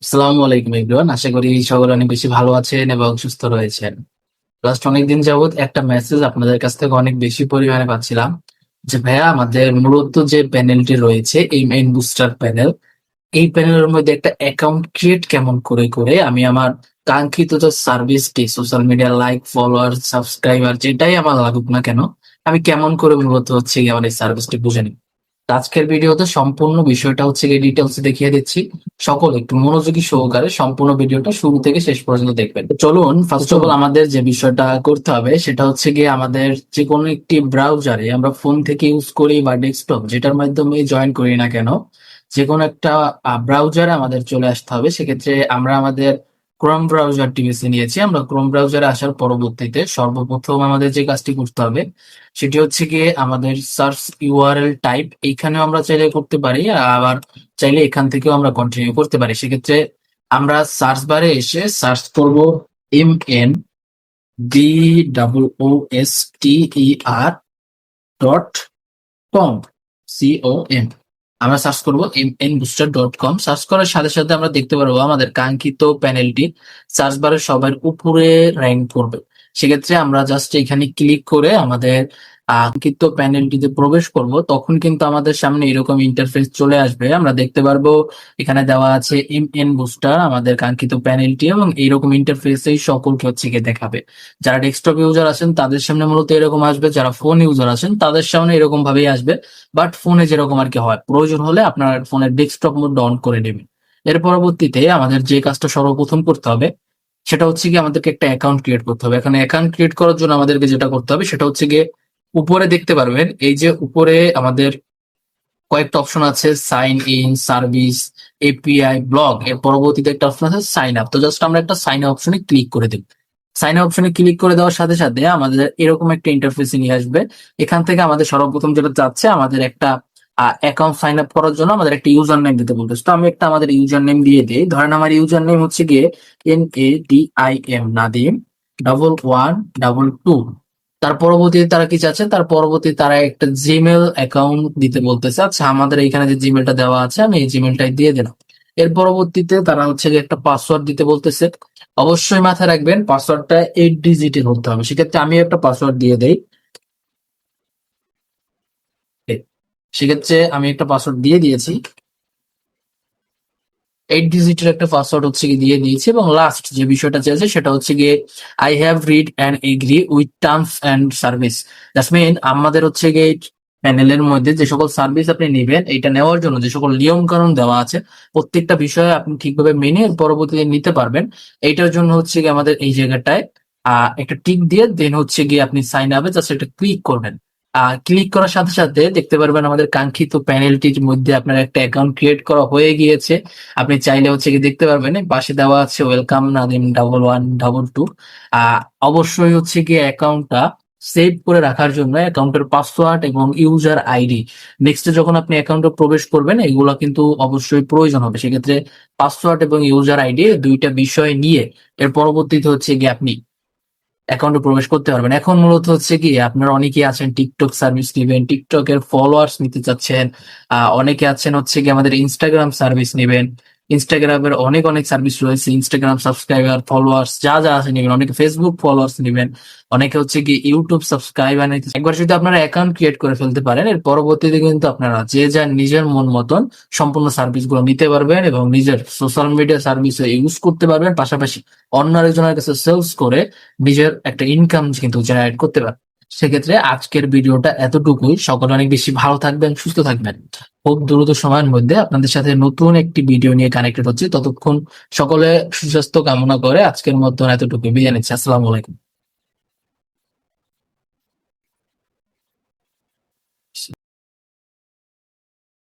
আসসালামু আলাইকুম এভরিওয়ান, আশা করি সকলে অনেক বেশি ভালো আছেন এবং সুস্থ রয়েছেন। লাস্ট অনেকদিন যাবত একটা মেসেজ আপনাদের কাছ থেকে অনেক বেশি পরিমাণে পাচ্ছিলাম যে ভাইয়া আমাদের মূলত যে প্যানেলটি রয়েছে এই মেইন বুস্টার প্যানেল, এই প্যানেলের মধ্যে একটা অ্যাকাউন্ট ক্রিয়েট কেমন করে করে আমি আমার কাঙ্ক্ষিত যে সার্ভিসটি social media like follower subscriber যেটাই আমার লাগুক না কেন, আমি কেমন করে মূলত হচ্ছে গিয়ে আমার এই সার্ভিসটি বুঝে নিই। তো আজকের ভিডিওতে সম্পূর্ণ বিষয়টা হচ্ছে গিয়ে ডিটেলস দেখিয়ে দিচ্ছি। সকলে একটু মনোযোগী সহকারে সম্পূর্ণ ভিডিওটা শুরু থেকে শেষ পর্যন্ত দেখবেন। তো চলুন ফার্স্ট অফ অল আমাদের যে বিষয়টা করতে হবে সেটা হচ্ছে গিয়ে আমাদের যে কোনো একটি ব্রাউজারে আমরা ফোন থেকে ইউজ করি বা ডেস্কটপ যেটার মাধ্যমে জয়েন করি না কেন, যে কোনো একটা ব্রাউজারে আমাদের চলে আসতে হবে। সেক্ষেত্রে আমরা আমাদের ক্রোম ব্রাউজারটি বেছে নিয়েছি। আমরা ক্রোম ব্রাউজারে আসার পরবর্তীতে সর্বপ্রথম আমাদের যে কাজটি করতে হবে সেটি হচ্ছে গিয়ে আমাদের সার্চ ইউআরএল টাইপ এইখানেও আমরা চাইলে করতে পারি, আবার চাইলে এখান থেকেও আমরা কন্টিনিউ করতে পারি। সেক্ষেত্রে আমরা সার্চ বারে এসে সার্চ করব MNBOOSTER .com COM। আমরা সার্চ করবো MNBooster.com। সার্চ করার সাথে সাথে আমরা দেখতে পারবো আমাদের কাঙ্ক্ষিত প্যানেলটি সার্চ বারে সবার উপরে র্যাঙ্ক করবে। সেক্ষেত্রে আমরা জাস্ট এখানে ক্লিক করে আমাদের কাঙ্ক্ষিত প্যানেলটিতে প্রবেশ করব, তখন কিন্তু আমাদের সামনে এরকম ইন্টারফেস চলে আসবে। আমরা দেখতে পারবো এখানে দেওয়া আছে MN বুস্টার আমাদের কাঙ্ক্ষিত প্যানেলটি, এবং এইরকম ইন্টারফেসেই সকলকে হচ্ছে গিয়ে দেখাবে। যারা ডেস্কটপ ইউজার আছেন তাদের সামনে মূলত এরকম আসবে, যারা ফোন ইউজার আছেন তাদের সামনে এরকম ভাবেই আসবে। বাট ফোনে যেরকম আর কি হয়, প্রয়োজন হলে আপনার ফোনের ডেস্কটপ মোড অন করে নেবেন। এর পরবর্তীতে আমাদের যে কাজটা সর্বপ্রথম করতে হবে সেটা হচ্ছে গিয়ে আমাদেরকে একটা অ্যাকাউন্ট ক্রিয়েট করতে হবে। এখানে অ্যাকাউন্ট ক্রিয়েট করার জন্য আমাদেরকে যেটা করতে হবে সেটা হচ্ছে গিয়ে উপরে দেখতে পারবেন, এই যে উপরে আমাদের কয়েকটা অপশন আছে, sign in, service, API, blog. এর পরবর্তীতে একটা অপশন আছে সাইন আপ। তো জাস্ট আমরা একটা সাইন আপ অপশনে ক্লিক করে দেব। সাইন আপ অপশনে ক্লিক করে দেওয়ার সাথে সাথে আমাদের এরকম একটা ইন্টারফেসে নিয়ে আসবে। এখান থেকে আমাদের সর্বপ্রথম যেটা চাচ্ছে আমাদের একটা অ্যাকাউন্ট সাইন আপ করার জন্য আমাদের একটা ইউজার নেম দিতে বলতেছে। তো আমি একটা আমাদের ইউজার নেম দিয়ে দিই। ধরেন আমার ইউজার নেম হচ্ছে গিয়ে NADIM নাদিম 1122। তার পরবর্তীতে তারা কি চাচ্ছে, তার পরবর্তীতে তারা একটা জিমেল অ্যাকাউন্ট দিতে বলতেছে। আচ্ছা, আমাদের এখানে যে জিমেলটা দেওয়া আছে আমি এই জিমেলটাই দিয়ে দিলাম। এর পরবর্তীতে তারা হচ্ছে যে একটা পাসওয়ার্ড দিতে বলতেছে। অবশ্যই মাথায় রাখবেন পাসওয়ার্ডটা 8 ডিজিটের হতে হবে। সেক্ষেত্রে আমি একটা পাসওয়ার্ড দিয়ে দেই। সেক্ষেত্রে আমি একটা পাসওয়ার্ড দিয়ে দিয়েছি, 8 ডিজিটের একটা পাসওয়ার্ড হচ্ছে গিয়ে দিয়ে দিয়েছি। এবং লাস্ট যে বিষয়টা চেয়েছে সেটা হচ্ছে গিয়ে I have read and agree with terms and service. That's mean আমাদের হচ্ছে গিয়ে প্যানেলের মধ্যে যে সকল সার্ভিস আপনি নেবেন, এটা নেওয়ার জন্য যে সকল নিয়ম কানুন দেওয়া আছে প্রত্যেকটা বিষয়ে আপনি ঠিকভাবে মেনে এর পরবর্তীতে নিতে পারবেন। এইটার জন্য হচ্ছে গিয়ে আমাদের এই জায়গাটায় একটা টিক দিয়ে দেন হচ্ছে গিয়ে আপনি সাইন আপে জাস্ট একটা ক্লিক করবেন। ক্লিক করার সাথে সাথে দেখতে পারবেন আমাদের কাঙ্ক্ষিত প্যানেলটির মধ্যে আপনার একটা অ্যাকাউন্ট ক্রিয়েট করা হয়ে গিয়েছে। আপনি চাইলে হচ্ছে কি দেখতে পারবেন এই পাশে দেওয়া আছে ওয়েলকাম নাদিম 1122। আহ অবশ্যই হচ্ছে কি অ্যাকাউন্টটা সেভ করে রাখার জন্য অ্যাকাউন্টের পাসওয়ার্ড এবং ইউজার আইডি নেক্সটে যখন আপনি অ্যাকাউন্টে প্রবেশ করবেন এগুলো কিন্তু অবশ্যই প্রয়োজন হবে। সেক্ষেত্রে পাসওয়ার্ড এবং ইউজার আইডি দুইটা বিষয় নিয়ে এর পরবর্তীতে হচ্ছে গিয়ে আপনি অ্যাকাউন্টে প্রবেশ করতে পারবেন। এখন মূলত হচ্ছে কি আপনারা অনেকেই আছেন টিকটক সার্ভিস নেবেন, টিকটকের ফলোয়ার্স নিতে চাচ্ছেন। অনেকে আছেন হচ্ছে কি আমাদের ইনস্টাগ্রাম সার্ভিস নেবেন। ইনস্টাগ্রামের অনেক অনেক সার্ভিস রয়েছে, ইনস্টাগ্রাম সাবস্ক্রাইবার ফলোয়ার্স যা যা আছে নেবেন। অনেকে ফেসবুক ফলোয়ার্স নেবেন, অনেকে হচ্ছে কি ইউটিউব সাবস্ক্রাইবার নিতে। একবার যদি আপনারা অ্যাকাউন্ট ক্রিয়েট করে ফেলতে পারেন এর পরবর্তীতে কিন্তু আপনারা যে যার নিজের মন মতন সম্পূর্ণ সার্ভিস গুলো নিতে পারবেন এবং নিজের সোশ্যাল মিডিয়া সার্ভিস ইউজ করতে পারবেন, পাশাপাশি অন্য আরেকজনের কাছে সেলস করে নিজের একটা ইনকাম কিন্তু জেনারেট করতে পারে। সেক্ষেত্রে আজকের ভিডিওটা এতটুকুই। সকলে অনেক বেশি ভালো থাকবেন, সুস্থ থাকবেন। খুব দ্রুত সময়ের মধ্যে আপনাদের সাথে নতুন একটি ভিডিও নিয়ে কানেক্টেড হচ্ছে। ততক্ষণ সকলে সুস্বাস্থ্য কামনা করে আজকের মতন এতটুকু বিদায় নিচ্ছি। আসসালামু আলাইকুম।